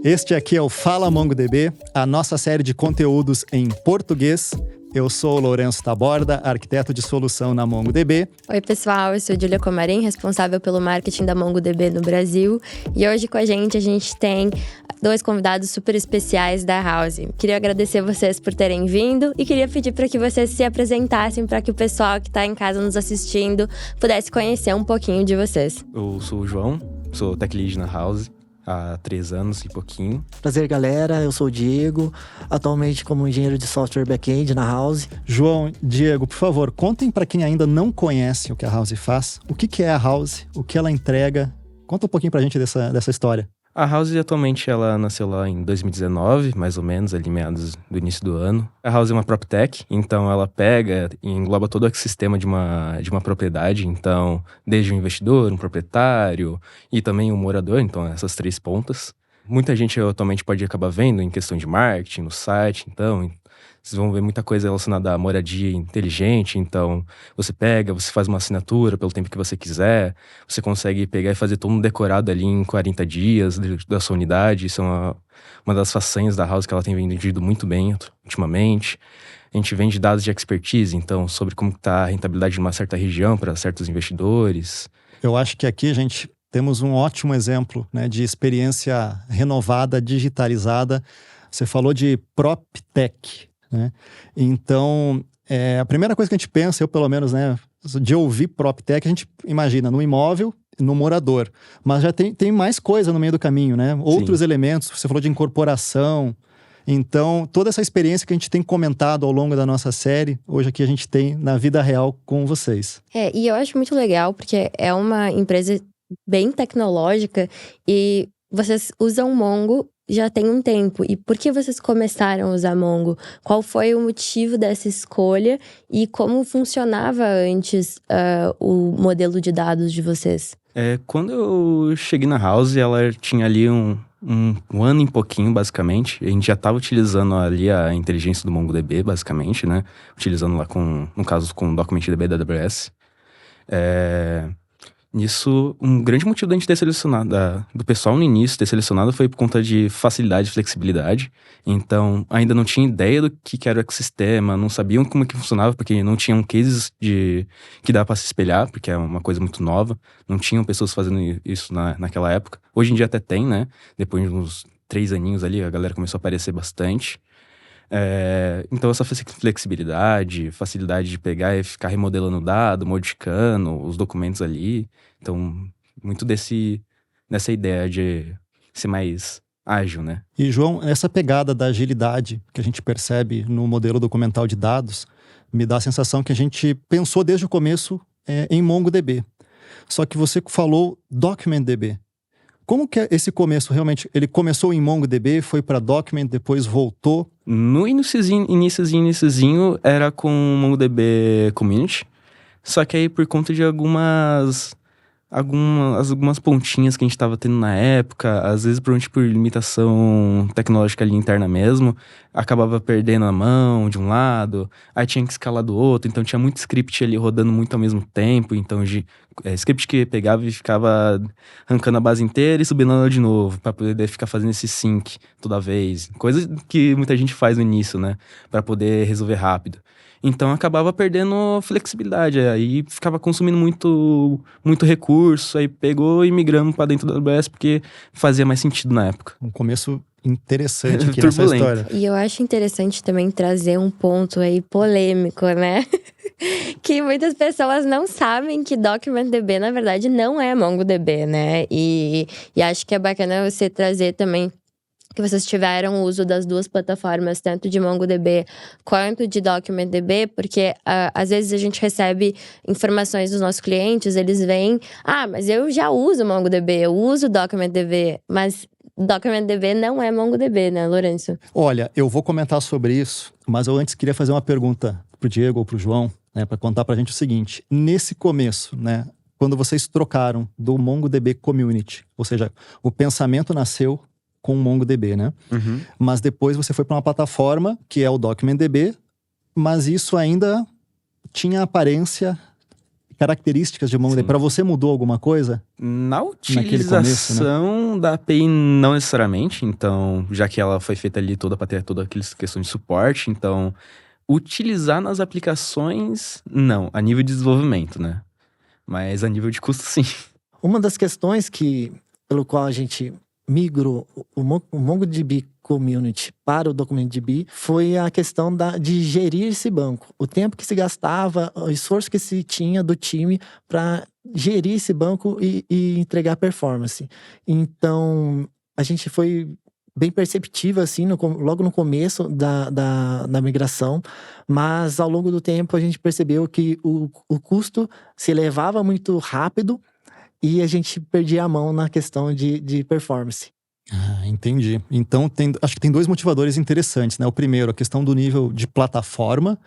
Este aqui é o Fala MongoDB, a nossa série de conteúdos em português. Eu sou o Lourenço Taborda, arquiteto de solução na MongoDB. Oi, pessoal, eu sou Julia Comarim, responsável pelo marketing da MongoDB no Brasil. E hoje com a gente tem dois convidados super especiais da House. Queria agradecer vocês por terem vindo e queria pedir para que vocês se apresentassem para que o pessoal que está em casa nos assistindo pudesse conhecer um pouquinho de vocês. Eu sou o João, sou tech lead na House há 3 anos e pouquinho. Prazer, galera. Eu sou o Diego, atualmente como engenheiro de software back-end na House. João, Diego, por favor, contem para quem ainda não conhece o que a House faz. O que é a House? O que ela entrega? Conta um pouquinho pra gente dessa história. A House, atualmente, ela nasceu lá em 2019, mais ou menos, ali meados do início do ano. A House é uma PropTech, então ela pega e engloba todo o ecossistema de uma propriedade. Então, desde o investidor, um proprietário e também um morador, então essas 3 pontas. Muita gente atualmente pode acabar vendo em questão de marketing, no site, então vocês vão ver muita coisa relacionada à moradia inteligente. Então, você faz uma assinatura pelo tempo que você quiser. Você consegue pegar e fazer todo um decorado ali em 40 dias da sua unidade. Isso é uma das façanhas da House que ela tem vendido muito bem ultimamente. A gente vende dados de expertise, então, sobre como está a rentabilidade de uma certa região para certos investidores. Eu acho que aqui, gente, temos um ótimo exemplo, né, de experiência renovada, digitalizada. Você falou de PropTech, né? Então, a primeira coisa que a gente pensa, eu pelo menos, né, de ouvir PropTech, a gente imagina no imóvel, no morador. Mas já tem mais coisa no meio do caminho, né? Outros elementos, você falou de incorporação. Então, toda essa experiência que a gente tem comentado ao longo da nossa série, hoje aqui a gente tem na vida real com vocês. E eu acho muito legal, porque é uma empresa bem tecnológica e vocês usam Mongo já tem um tempo. E por que vocês começaram a usar Mongo? Qual foi o motivo dessa escolha e como funcionava antes o modelo de dados de vocês? Quando eu cheguei na House, ela tinha ali um ano e pouquinho, basicamente. A gente já estava utilizando ali a inteligência do MongoDB, basicamente, né? Utilizando lá, no caso, com o DocumentDB da AWS. Nisso, um grande motivo da gente ter selecionado, do pessoal no início ter selecionado, foi por conta de facilidade e flexibilidade. Então, ainda não tinha ideia do que era o ecossistema, não sabiam como que funcionava, porque não tinham cases que dá para se espelhar, porque é uma coisa muito nova. Não tinham pessoas fazendo isso naquela época. Hoje em dia até tem, né? Depois de uns 3 aninhos ali, a galera começou a aparecer bastante. Então essa flexibilidade, facilidade de pegar e ficar remodelando o dado, modificando os documentos ali. Então, muito dessa ideia de ser mais ágil, né? E, João, essa pegada da agilidade que a gente percebe no modelo documental de dados, me dá a sensação que a gente pensou desde o começo em MongoDB. Só que você falou DocumentDB. Como que é esse começo realmente? Ele começou em MongoDB, foi para Document, depois voltou? No iniciozinho era com MongoDB Community. Só que aí por conta de algumas pontinhas que a gente estava tendo na época, às vezes provavelmente por limitação tecnológica ali interna mesmo, acabava perdendo a mão de um lado, aí tinha que escalar do outro, então tinha muito script ali rodando muito ao mesmo tempo, então script que pegava e ficava arrancando a base inteira e subindo ela de novo, para poder ficar fazendo esse sync toda vez, coisa que muita gente faz no início, né, para poder resolver rápido. Então acabava perdendo flexibilidade, aí ficava consumindo muito recurso, aí pegou e migramos para dentro da AWS porque fazia mais sentido na época. Um começo interessante aqui nessa história. E eu acho interessante também trazer um ponto aí polêmico, né? Que muitas pessoas não sabem que DocumentDB, na verdade, não é MongoDB, né? E acho que é bacana você trazer também que vocês tiveram o uso das duas plataformas, tanto de MongoDB quanto de DocumentDB, porque às vezes a gente recebe informações dos nossos clientes, eles veem, mas eu já uso MongoDB, eu uso DocumentDB, mas DocumentDB não é MongoDB, né, Lourenço? Olha, eu vou comentar sobre isso, mas eu antes queria fazer uma pergunta pro Diego ou pro João, né, para contar pra gente o seguinte. Nesse começo, né, quando vocês trocaram do MongoDB Community, ou seja, o pensamento nasceu com o MongoDB, né? Uhum. Mas depois você foi para uma plataforma que é o DocumentDB, mas isso ainda tinha a aparência características de MongoDB. Sim. Para você mudou alguma coisa? Na Naquele começo, utilização da API, não necessariamente. Então, já que ela foi feita ali toda para ter toda aquela questão de suporte, então, utilizar nas aplicações, não. A nível de desenvolvimento, né? Mas a nível de custo, sim. Uma das questões pelo qual a gente migrou o MongoDB Community para o DocumentDB foi a questão de gerir esse banco. O tempo que se gastava, o esforço que se tinha do time para gerir esse banco e entregar performance. Então, a gente foi bem perceptível, assim, logo no começo da migração, mas ao longo do tempo a gente percebeu que o custo se elevava muito rápido e a gente perdia a mão na questão de performance. Entendi. Então, acho que tem 2 motivadores interessantes, né? O primeiro, a questão do nível de plataforma,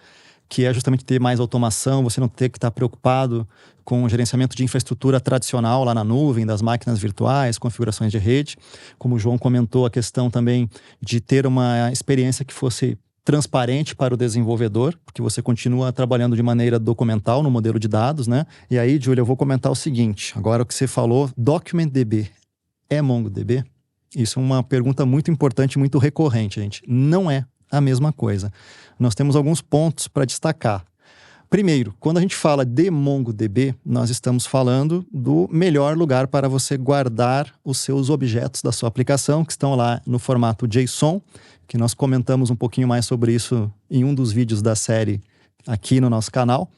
que é justamente ter mais automação, você não ter que estar preocupado com o gerenciamento de infraestrutura tradicional lá na nuvem, das máquinas virtuais, configurações de rede. Como o João comentou, a questão também de ter uma experiência que fosse transparente para o desenvolvedor, porque você continua trabalhando de maneira documental no modelo de dados, né? E aí, Júlia, eu vou comentar o seguinte. Agora, o que você falou, DocumentDB é MongoDB? Isso é uma pergunta muito importante, muito recorrente, gente. Não é a mesma coisa. Nós temos alguns pontos para destacar. Primeiro, quando a gente fala de MongoDB, nós estamos falando do melhor lugar para você guardar os seus objetos da sua aplicação, que estão lá no formato JSON, que nós comentamos um pouquinho mais sobre isso em um dos vídeos da série aqui no nosso canal.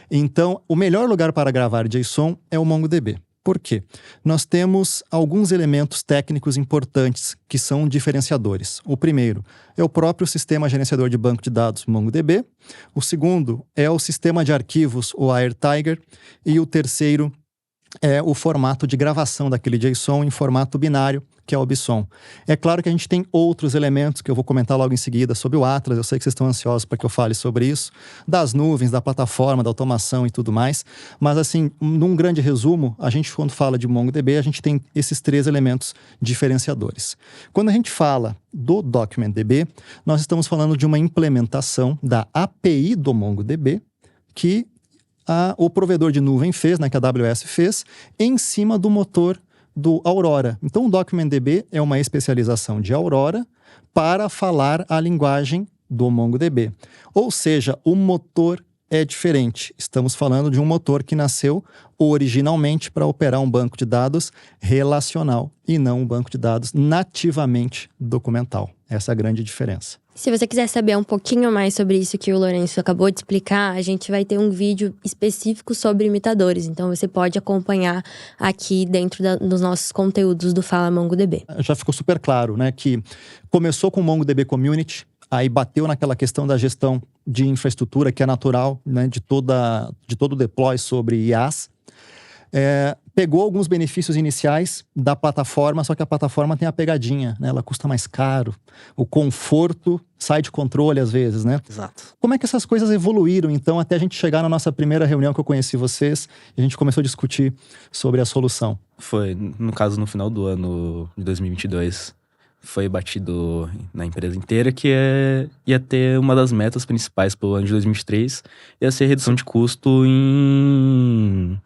Então, o melhor lugar para gravar JSON é o MongoDB. Por quê? Nós temos alguns elementos técnicos importantes que são diferenciadores. O primeiro é o próprio sistema gerenciador de banco de dados MongoDB. O segundo é o sistema de arquivos, o AirTiger. E o terceiro é o formato de gravação daquele JSON em formato binário, que é o BSON. É claro que a gente tem outros elementos que eu vou comentar logo em seguida sobre o Atlas. Eu sei que vocês estão ansiosos para que eu fale sobre isso, das nuvens, da plataforma, da automação e tudo mais. Mas assim, num grande resumo, a gente quando fala de MongoDB, a gente tem esses 3 elementos diferenciadores. Quando a gente fala do DocumentDB, nós estamos falando de uma implementação da API do MongoDB que o provedor de nuvem fez, né, que a AWS fez, em cima do motor do Aurora. Então, o DocumentDB é uma especialização de Aurora para falar a linguagem do MongoDB. Ou seja, o motor é diferente. Estamos falando de um motor que nasceu originalmente para operar um banco de dados relacional e não um banco de dados nativamente documental. Essa é a grande diferença. Se você quiser saber um pouquinho mais sobre isso que o Lourenço acabou de explicar, a gente vai ter um vídeo específico sobre imitadores. Então, você pode acompanhar aqui dentro dos nossos conteúdos do Fala MongoDB. Já ficou super claro, né, que começou com o MongoDB Community, aí bateu naquela questão da gestão de infraestrutura, que é natural, né, de todo o deploy sobre IaaS. Pegou alguns benefícios iniciais da plataforma, só que a plataforma tem a pegadinha, né? Ela custa mais caro. O conforto sai de controle às vezes, né? Exato. Como é que essas coisas evoluíram, então, até a gente chegar na nossa primeira reunião que eu conheci vocês e a gente começou a discutir sobre a solução? Foi, no caso, no final do ano de 2022, foi batido na empresa inteira que ia ter uma das metas principais para o ano de 2023, ia ser redução de custo em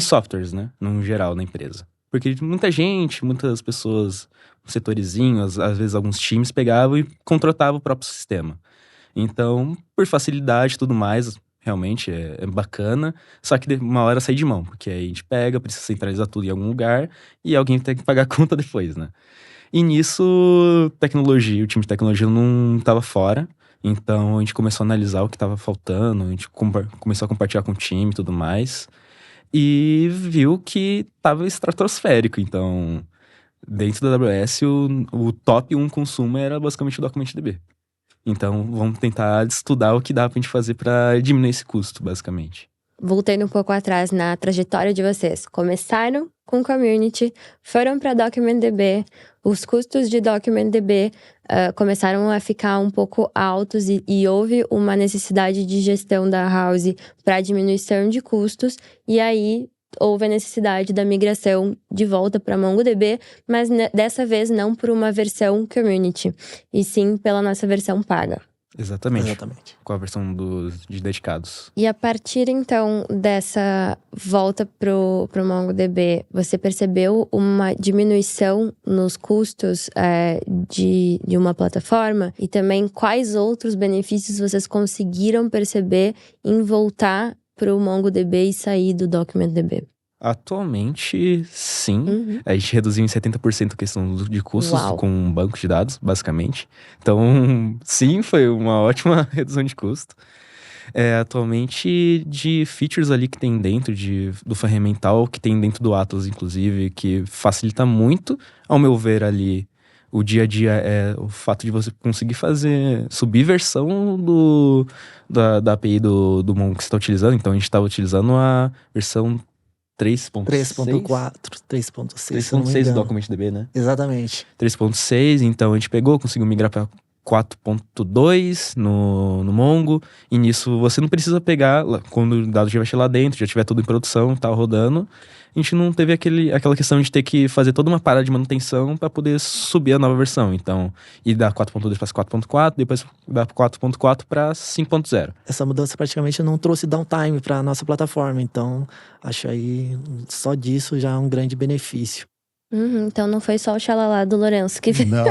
softwares, né? No geral, na empresa. Porque muitas pessoas, um setorizinho, às vezes alguns times pegavam e contratavam o próprio sistema. Então, por facilidade e tudo mais, realmente é bacana. Só que uma hora sai de mão, porque aí a gente pega, precisa centralizar tudo em algum lugar e alguém tem que pagar a conta depois, né? E nisso, o time de tecnologia não estava fora. Então, a gente começou a analisar o que estava faltando, a gente começou a compartilhar com o time e tudo mais. E viu que estava estratosférico. Então, dentro da AWS, o top 1 consumo era basicamente o DocumentDB. Então, vamos tentar estudar o que dá pra gente fazer para diminuir esse custo, basicamente. Voltando um pouco atrás na trajetória de vocês. Começaram com Community, foram para DocumentDB, os custos de DocumentDB começaram a ficar um pouco altos e houve uma necessidade de gestão da house para diminuição de custos, e aí houve a necessidade da migração de volta para MongoDB, mas dessa vez não por uma versão Community, e sim pela nossa versão paga. Exatamente. Exatamente. Com a versão de dedicados. E a partir, então, dessa volta pro MongoDB, você percebeu uma diminuição nos custos de uma plataforma? E também, quais outros benefícios vocês conseguiram perceber em voltar pro MongoDB e sair do DocumentDB? Atualmente, sim. Uhum. A gente reduziu em 70% a questão de custos Uau. com um banco de dados, basicamente. Então, sim, foi uma ótima redução de custo. Atualmente, de features ali que tem dentro do ferramental, que tem dentro do Atlas, inclusive, que facilita muito, ao meu ver, ali, o dia a dia é o fato de você conseguir subir versão da API do Mongo que você está utilizando. Então, a gente estava utilizando a versão 3.4, 3.6, se eu não me 3.6 do engano. DocumentDB, né? Exatamente. 3.6, então a gente conseguiu migrar para 4.2 no Mongo, e nisso você não precisa pegar, quando o dado já vai lá dentro, já tiver tudo em produção, tá rodando, a gente não teve aquela questão de ter que fazer toda uma parada de manutenção para poder subir a nova versão, então, e da 4.2 para 4.4, depois da 4.4 para 5.0. Essa mudança praticamente não trouxe downtime para nossa plataforma, então acho aí só disso já é um grande benefício. Então não foi só o xalalá do Lourenço que Não,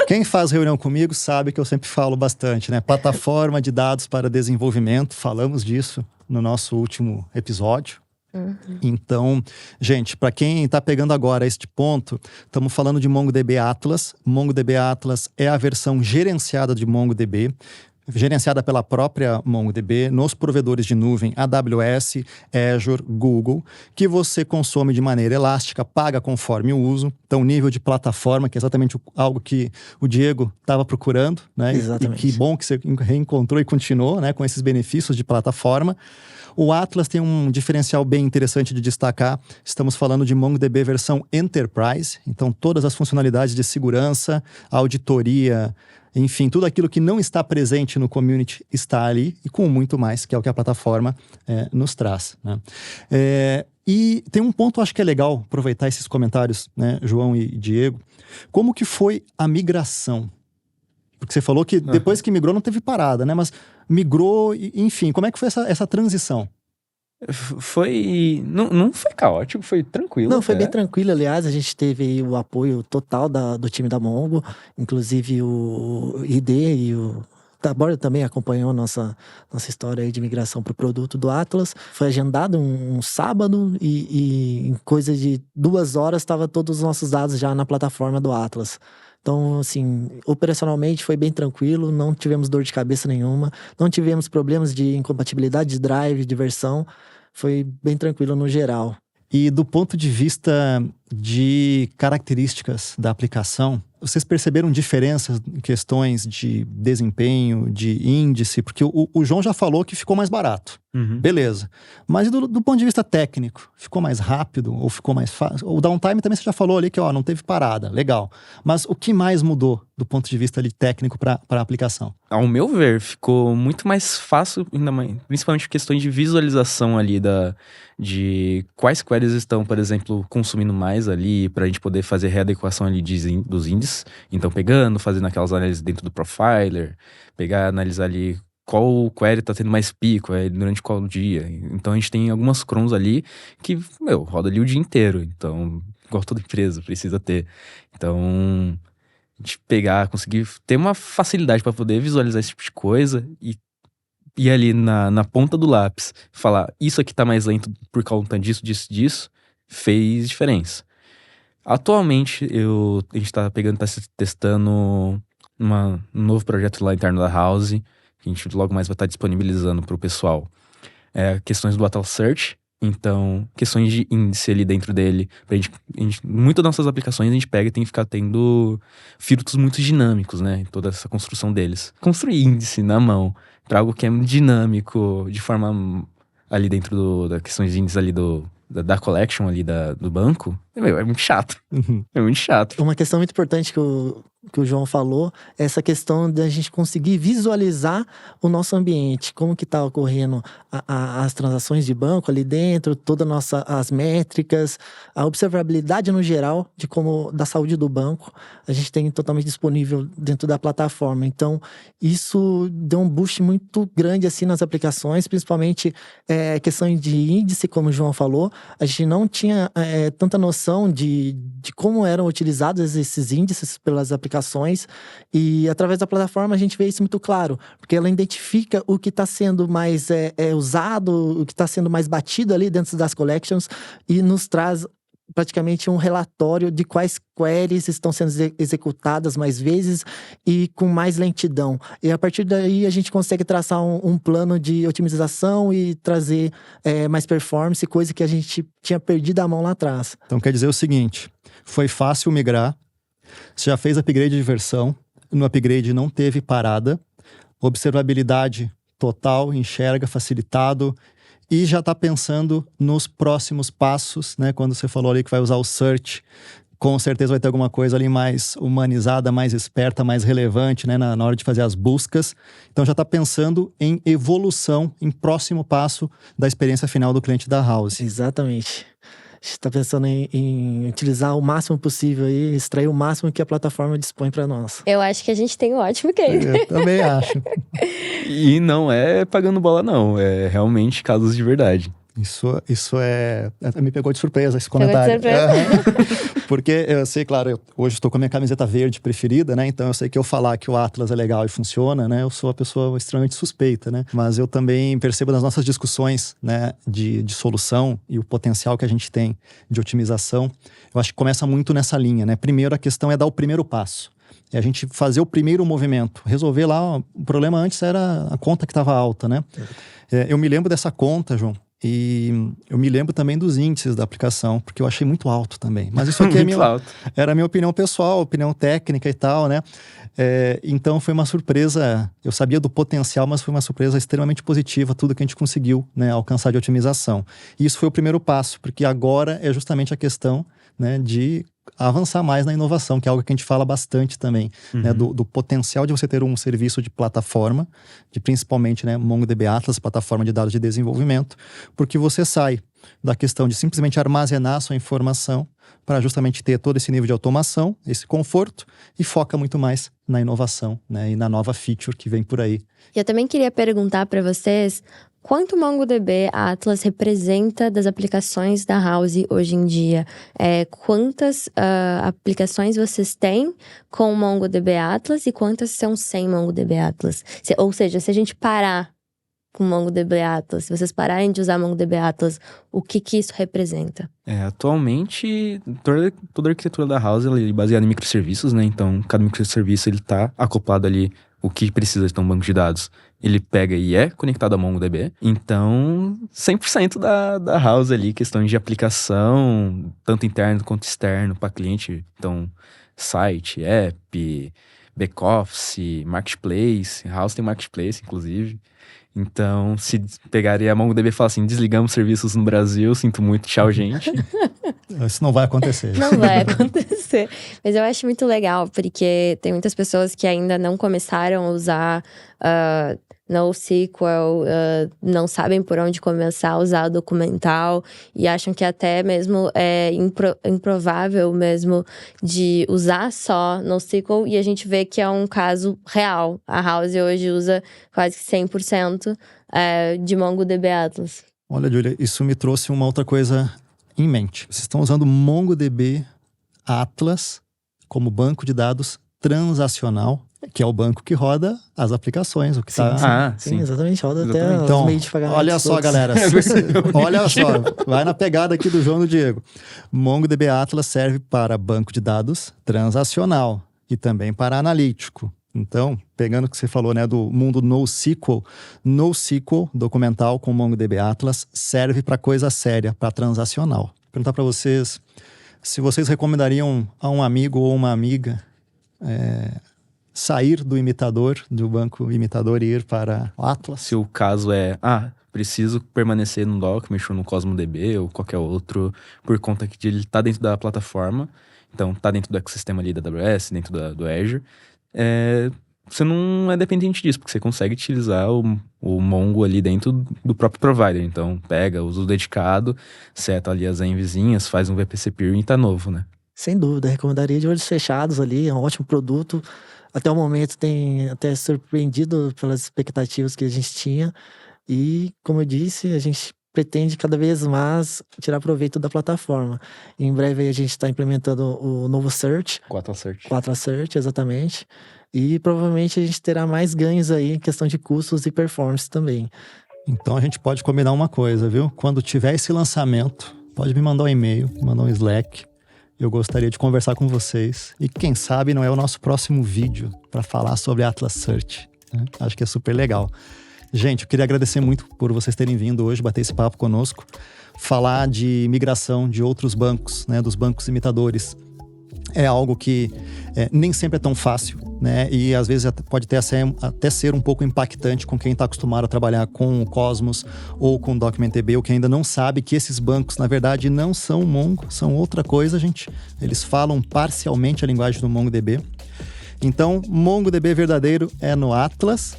quem faz reunião comigo sabe que eu sempre falo bastante, né? Plataforma de dados para desenvolvimento, falamos disso no nosso último episódio. Então, gente, para quem está pegando agora este ponto, estamos falando de MongoDB Atlas. MongoDB Atlas é a versão gerenciada de MongoDB, gerenciada pela própria MongoDB nos provedores de nuvem AWS, Azure, Google, que você consome de maneira elástica, paga conforme o uso. Então, nível de plataforma, que é exatamente algo que o Diego estava procurando, né? Exatamente. E que bom que você reencontrou e continuou, né, com esses benefícios de plataforma. O Atlas tem um diferencial bem interessante de destacar. Estamos falando de MongoDB versão Enterprise, então todas as funcionalidades de segurança, auditoria, enfim, tudo aquilo que não está presente no community está ali, e com muito mais, que é o que a plataforma nos traz, né? E tem um ponto, acho que é legal aproveitar esses comentários, né, João e Diego. Como que foi a migração? Porque você falou que depois que migrou não teve parada, né? Mas migrou, enfim, como é que foi essa transição? Não foi caótico, foi tranquilo. Não, foi bem tranquilo. Aliás, a gente teve aí o apoio total do time da Mongo, inclusive o ID e o Tabor também acompanhou nossa história aí de migração para o produto do Atlas. Foi agendado um sábado e em coisa de 2 horas estava todos os nossos dados já na plataforma do Atlas. Então, assim, operacionalmente foi bem tranquilo, não tivemos dor de cabeça nenhuma, não tivemos problemas de incompatibilidade de drive, de versão, foi bem tranquilo no geral. E do ponto de vista de características da aplicação, vocês perceberam diferenças em questões de desempenho, de índice? Porque o João já falou que ficou mais barato. Beleza. Mas do ponto de vista técnico, ficou mais rápido ou ficou mais fácil? O downtime também você já falou ali que não teve parada, legal. Mas o que mais mudou do ponto de vista ali técnico para a aplicação? Ao meu ver, ficou muito mais fácil, ainda mais, principalmente questões de visualização ali de quais queries estão, por exemplo, consumindo mais ali, para a gente poder fazer readequação ali dos índices. Então, fazendo aquelas análises dentro do profiler, analisar ali qual query tá tendo mais pico, durante qual dia. Então, a gente tem algumas crons ali que, roda ali o dia inteiro. Então, igual toda empresa precisa ter. Então, a gente conseguir ter uma facilidade para poder visualizar esse tipo de coisa e ali na ponta do lápis falar, isso aqui tá mais lento por conta disso, fez diferença. Atualmente, a gente tá testando um novo projeto lá interno da House, que a gente logo mais vai estar disponibilizando para o pessoal. Questões do Atlas Search, então, questões de índice ali dentro dele. Muitas das nossas aplicações a gente pega e tem que ficar tendo filtros muito dinâmicos, né? Toda essa construção deles. Construir índice na mão para algo que é dinâmico, de forma ali dentro da questões de índice ali da collection ali do banco, é muito chato. É muito chato. Uma questão muito importante que que o João falou, essa questão da gente conseguir visualizar o nosso ambiente, como que está ocorrendo as transações de banco ali dentro, todas as métricas, a observabilidade no geral da saúde do banco, a gente tem totalmente disponível dentro da plataforma. Então, isso deu um boost muito grande assim nas aplicações, principalmente questão de índice, como o João falou. A gente não tinha tanta noção de como eram utilizados esses índices pelas aplicações, e através da plataforma a gente vê isso muito claro, porque ela identifica o que está sendo mais usado, o que está sendo mais batido ali dentro das collections, e nos traz praticamente um relatório de quais queries estão sendo executadas mais vezes e com mais lentidão. E a partir daí a gente consegue traçar um plano de otimização e trazer mais performance, coisa que a gente tinha perdido a mão lá atrás. Então quer dizer o seguinte, foi fácil migrar, você já fez upgrade de versão, no upgrade não teve parada, observabilidade total, enxerga, facilitado, e já está pensando nos próximos passos, né? Quando você falou ali que vai usar o search, com certeza vai ter alguma coisa ali mais humanizada, mais esperta, mais relevante, né? Na hora de fazer as buscas. Então já está pensando em evolução, em próximo passo da experiência final do cliente da House. Exatamente. A gente está pensando em utilizar o máximo possível e extrair o máximo que a plataforma dispõe para nós. Eu acho que a gente tem um ótimo case. Eu também acho. E não é pagando bola, não. É realmente casos de verdade. Isso me pegou de surpresa esse comentário. Porque eu sei, claro, eu hoje estou com a minha camiseta verde preferida, né? Então eu sei que eu falar que o Atlas é legal e funciona, né? Eu sou uma pessoa extremamente suspeita, né? Mas eu também percebo nas nossas discussões, né? De solução e o potencial que a gente tem de otimização. Eu acho que começa muito nessa linha, né? Primeiro, a questão é dar o primeiro passo. É a gente fazer o primeiro movimento. Resolver lá, o problema antes era a conta que estava alta, né? Eu me lembro dessa conta, João. E eu me lembro também dos índices da aplicação, porque eu achei muito alto também. Mas isso aqui era a minha opinião pessoal, opinião técnica e tal, né? Então foi uma surpresa, eu sabia do potencial, mas foi uma surpresa extremamente positiva, tudo que a gente conseguiu, né, alcançar de otimização. E isso foi o primeiro passo, porque agora é justamente a questão, né, de avançar mais na inovação, que é algo que a gente fala bastante também, né, do potencial de você ter um serviço de plataforma, de principalmente, né, MongoDB Atlas, plataforma de dados de desenvolvimento, porque você sai da questão de simplesmente armazenar a sua informação para justamente ter todo esse nível de automação, esse conforto, e foca muito mais na inovação, né, e na nova feature que vem por aí. E eu também queria perguntar para vocês quanto o MongoDB Atlas representa das aplicações da House hoje em dia? Quantas aplicações vocês têm com o MongoDB Atlas e quantas são sem MongoDB Atlas? Ou seja, se a gente parar com o MongoDB Atlas, se vocês pararem de usar MongoDB Atlas, o que isso representa? Atualmente, toda a arquitetura da House ela é baseada em microserviços, né? Então, cada microserviço ele tá acoplado ali o que precisa de um banco de dados. Ele pega e é conectado a MongoDB. Então, 100% da House ali, questão de aplicação, tanto interno quanto externo para cliente. Então, site, app, back-office, marketplace. House tem marketplace, inclusive. Então, se pegaria a MongoDB e falar assim, desligamos serviços no Brasil, sinto muito, tchau, gente. Isso não vai acontecer. Não vai acontecer. Mas eu acho muito legal, porque tem muitas pessoas que ainda não começaram a usar NoSQL, não sabem por onde começar a usar o documental e acham que até mesmo é improvável mesmo de usar só NoSQL, e a gente vê que é um caso real. A House hoje usa quase 100% de MongoDB Atlas. Olha, Júlia, isso me trouxe uma outra coisa em mente. Vocês estão usando MongoDB Atlas como banco de dados transacional, que é o banco que roda as aplicações, o que tá... Sim, exatamente, roda Exatamente. até Então, os meios de pagamento. olha só, galera, olha só, vai na pegada aqui do João e do Diego. MongoDB Atlas serve para banco de dados transacional e também para analítico. Então, pegando o que você falou, né, do mundo NoSQL documental com MongoDB Atlas serve para coisa séria, para transacional. Vou perguntar para vocês se vocês recomendariam a um amigo ou uma amiga sair do imitador, do banco imitador, e ir para o Atlas? Se o caso é, preciso permanecer no Document ou no CosmoDB ou qualquer outro, por conta que ele tá dentro da plataforma, então tá dentro do ecossistema ali da AWS, dentro do Azure, você não é dependente disso, porque você consegue utilizar o Mongo ali dentro do próprio provider. Então, pega, usa o dedicado, seta ali as envzinhas, faz um VPC peering e tá novo, né? Sem dúvida, recomendaria de olhos fechados ali, é um ótimo produto. Até o momento tem até surpreendido pelas expectativas que a gente tinha. E, como eu disse, a gente pretende cada vez mais tirar proveito da plataforma. Em breve aí a gente está implementando o novo Search. 4 Search, exatamente. E provavelmente a gente terá mais ganhos aí em questão de custos e performance também. Então a gente pode combinar uma coisa, viu? Quando tiver esse lançamento, pode me mandar um e-mail, me mandar um Slack. Eu gostaria de conversar com vocês. E quem sabe não é o nosso próximo vídeo para falar sobre Atlas Search, né? Acho que é super legal. Gente, eu queria agradecer muito por vocês terem vindo hoje, bater esse papo conosco. Falar de migração de outros bancos, né? Dos bancos imitadores. É algo que nem sempre é tão fácil, né? E às vezes pode até ser um pouco impactante com quem está acostumado a trabalhar com o Cosmos ou com o DocumentDB, ou que ainda não sabe que esses bancos, na verdade, não são Mongo, são outra coisa, gente. Eles falam parcialmente a linguagem do MongoDB. Então, MongoDB verdadeiro é no Atlas.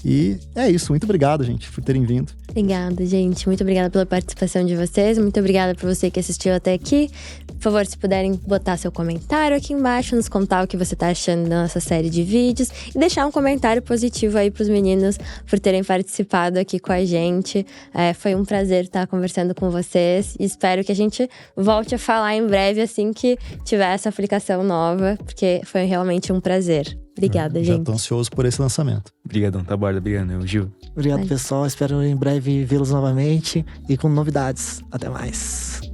E é isso. Muito obrigado, gente, por terem vindo. Obrigada, gente. Muito obrigada pela participação de vocês. Muito obrigada por você que assistiu até aqui. Por favor, se puderem botar seu comentário aqui embaixo, nos contar o que você tá achando da nossa série de vídeos. E deixar um comentário positivo aí pros meninos por terem participado aqui com a gente. Foi um prazer estar conversando com vocês. E espero que a gente volte a falar em breve, assim que tiver essa aplicação nova. Porque foi realmente um prazer. Obrigada, gente. Já tô ansioso por esse lançamento. Obrigadão, Taborda. Obrigado, Gil. Obrigado, pessoal. Espero em breve vê-los novamente e com novidades. Até mais.